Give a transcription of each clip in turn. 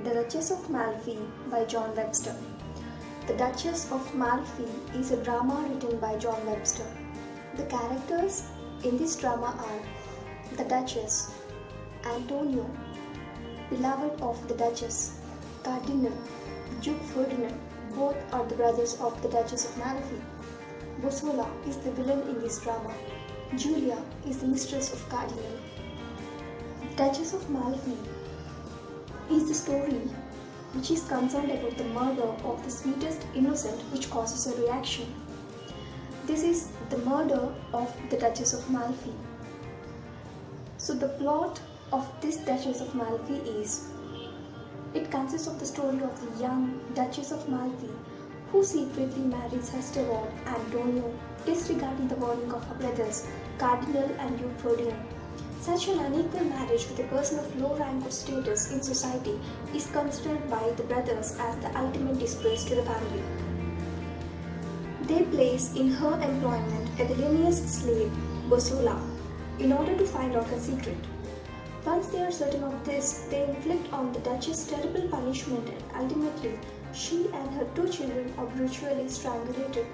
The Duchess of Malfi by John Webster. The Duchess of Malfi is a drama written by John Webster. The characters in this drama are the Duchess, Antonio, beloved of the Duchess, Cardinal, Duke Ferdinand, both are the brothers of the Duchess of Malfi. Bossola is the villain in this drama. Julia is the mistress of Cardinal. Duchess of Malfi is the story which is concerned about the murder of the sweetest innocent, which causes a reaction. This is the murder of the Duchess of Malfi. So the plot of this Duchess of Malfi is, it consists of the story of the young Duchess of Malfi who secretly marries her steward Antonio, disregarding the warning of her brothers Cardinal and Duke Ferdinand. Such an unequal marriage with a person of low rank or status in society is considered by the brothers as the ultimate disgrace to the family. They place in her employment a villainous slave, Bossola, in order to find out her secret. Once they are certain of this, they inflict on the Duchess terrible punishment and ultimately she and her two children are brutally strangulated.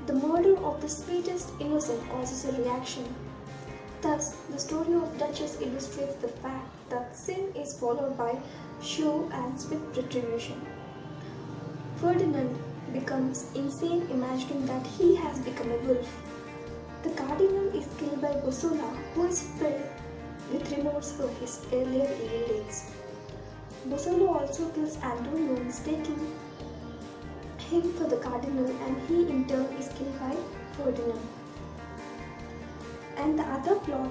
The murder of the sweetest innocent causes a reaction. Thus, the story of Duchess illustrates the fact that sin is followed by sure and swift retribution. Ferdinand becomes insane imagining that he has become a wolf. The Cardinal is killed by Bossola, who is filled with remorse for his earlier evil deeds. Bossola also kills Antonio, mistaking him for the Cardinal, and he in turn is killed by Ferdinand. And the other plot,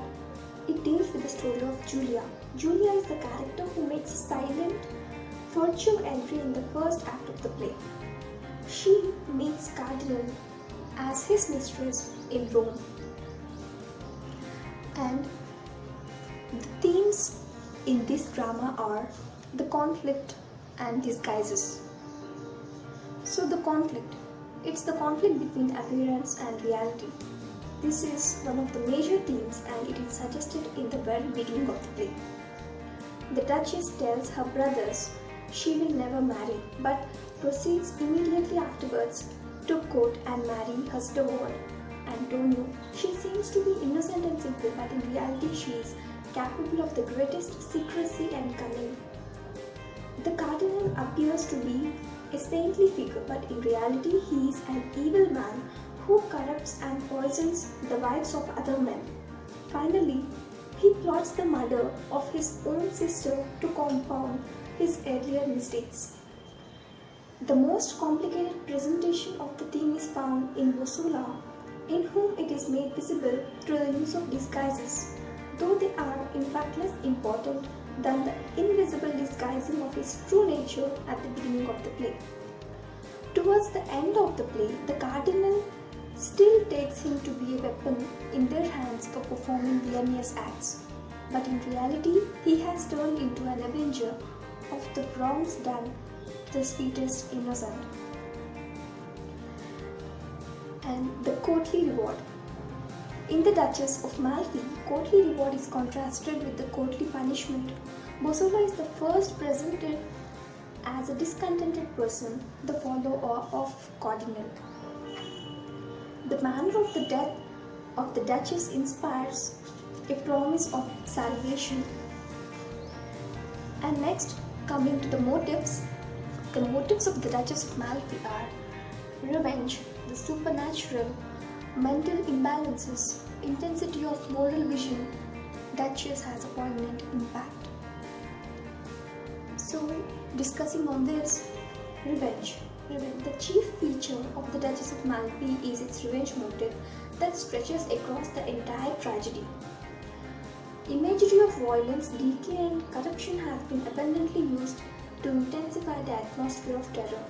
it deals with the story of Julia. Julia is the character who makes a silent, furtive entry in the first act of the play. She meets Cardinal as his mistress in Rome. And the themes in this drama are the conflict and disguises. So the conflict, it's the conflict between appearance and reality. This is one of the major themes and it is suggested in the very beginning of the play. The Duchess tells her brothers she will never marry, but proceeds immediately afterwards to court and marry her steward, Antonio. She seems to be innocent and simple, but in reality she is capable of the greatest secrecy and cunning. The Cardinal appears to be a saintly figure, but in reality he is an evil man who corrupts and poisons the wives of other men. Finally, he plots the murder of his own sister to compound his earlier mistakes. The most complicated presentation of the theme is found in Bossola, in whom it is made visible through the use of disguises, though they are in fact less important than the invisible disguising of his true nature at the beginning of the play. Towards the end of the play, the Cardinal still takes him to be a weapon in their hands for performing villainous acts, but in reality he has turned into an avenger of the wrongs done the sweetest innocent. And the courtly reward. In the Duchess of Malfi, courtly reward is contrasted with the courtly punishment. Bossola is the first presented as a discontented person, the follower of Cardinal. The manner of the death of the Duchess inspires a promise of salvation. And next, coming to the motives of the Duchess of Malfi are revenge, the supernatural, mental imbalances, intensity of moral vision. Duchess has a poignant impact. So, discussing on this, revenge. The chief feature of the Duchess of Malfi is its revenge motive that stretches across the entire tragedy. Imagery of violence, decay and corruption has been abundantly used to intensify the atmosphere of terror.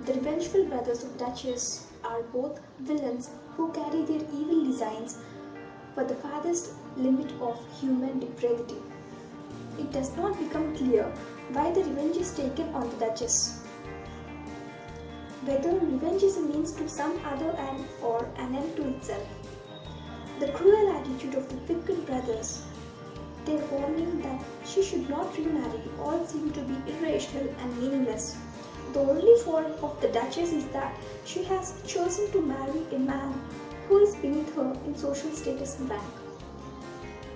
The revengeful brothers of Duchess are both villains who carry their evil designs for the farthest limit of human depravity. It does not become clear why the revenge is taken on the Duchess. Whether revenge is a means to some other end or an end to itself. The cruel attitude of the wicked brothers, their warning that she should not remarry all seem to be irrational and meaningless. The only fault of the Duchess is that she has chosen to marry a man who is beneath her in social status and rank.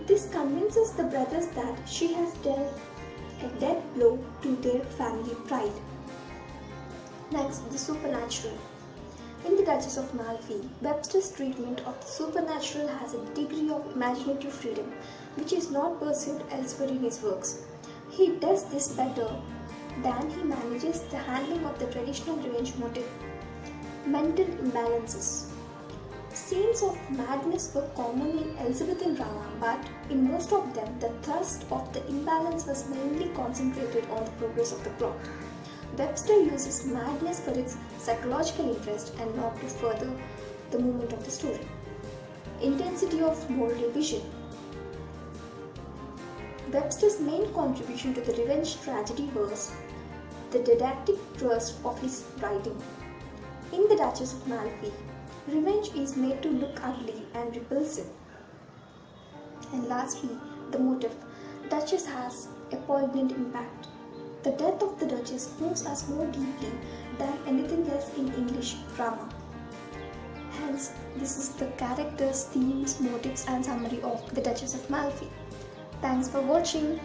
This convinces the brothers that she has dealt a dead blow to their family pride. Next, the supernatural. In The Duchess of Malfi, Webster's treatment of the supernatural has a degree of imaginative freedom which is not pursued elsewhere in his works. He does this better than he manages the handling of the traditional revenge motive. Mental imbalances. Scenes of madness were common in Elizabethan drama, but in most of them, the thrust of the imbalance was mainly concentrated on the progress of the plot. Webster uses madness for its psychological interest and not to further the movement of the story. Intensity of moral vision. Webster's main contribution to the revenge tragedy was the didactic thrust of his writing. In The Duchess of Malfi, revenge is made to look ugly and repulsive. And lastly, the motive. Duchess has a poignant impact. The death of the Duchess moves us more deeply than anything else in English drama. Hence, this is the characters, themes, motives and summary of The Duchess of Malfi. Thanks for watching.